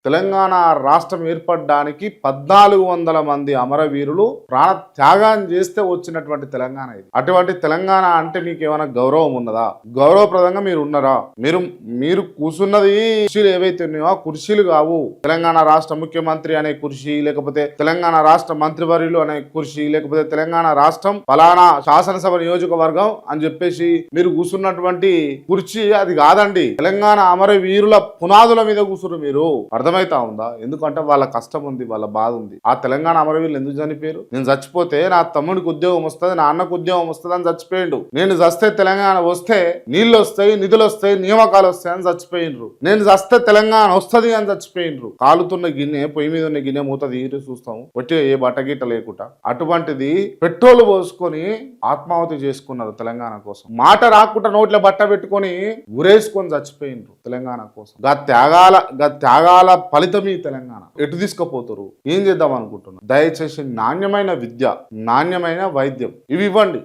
తెలంగాణ రాష్ట్రం ఏర్పడడానికి 1400 మంది అమరవీరులు ప్రాణ త్యాగం చేస్తే వచ్చినటువంటి తెలంగాణ ఇది. అటువంటి తెలంగాణ అంటే మీకు ఏమైనా గౌరవం ఉన్నదా? గౌరవప్రదంగా మీరు ఉన్నారా? మీరు కూర్చున్నది కుర్చీలు ఏవైతే ఉన్నాయో కుర్చీలు కావు. తెలంగాణ రాష్ట్ర ముఖ్యమంత్రి అనే కుర్చీ, లేకపోతే తెలంగాణ రాష్ట్ర మంత్రివర్యులు అనే కుర్చీ, లేకపోతే తెలంగాణ రాష్ట్రం ఫలానా శాసనసభ నియోజకవర్గం అని చెప్పేసి మీరు కూర్చున్నటువంటి కుర్చీ అది కాదండి. తెలంగాణ అమరవీరుల పునాదుల మీద కూర్చున్నారు మీరు. అర్థమైతా ఉందా? ఎందుకంటే వాళ్ళ కష్టం ఉంది, వాళ్ళ బాధ ఉంది. ఆ తెలంగాణ అమరవీరులు ఎందుకు చనిపోయారు? నేను చచ్చిపోతే నా తమ్ముడికి ఉద్యోగం వస్తుంది, నా అన్నకు ఉద్యోగం వస్తుంది అని చచ్చిపోయిండు. నేను చస్తే తెలంగాణ వస్తే నీళ్లు వస్తాయి, నిధులు వస్తాయి, నియామకాలు వస్తాయి అని చచ్చిపోయినరు. నేను చస్తే తెలంగాణ వస్తుంది అని చచ్చిపోయినరు. కాలుతున్న గిన్నె, పొయ్యి మీద ఉన్న గిన్నె మూత తీరు చూస్తాము, వచ్చి ఏ బట్టగిట్ట లేకుండా. అటువంటిది పెట్రోల్ పోసుకొని ఆత్మాహుతి చేసుకున్నారు తెలంగాణ కోసం. మాట రాకుండా నోట్ల బట్ట పెట్టుకొని ఉరేసుకొని చచ్చిపోయినరు తెలంగాణ కోసం. త్యాగాల ఫలితం ఈ తెలంగాణ. ఎటు తీసుకుపోతారు? ఏం చేద్దాం అనుకుంటున్నారు? దయచేసి నాణ్యమైన విద్య, నాణ్యమైన వైద్యం ఇవి ఇవ్వండి.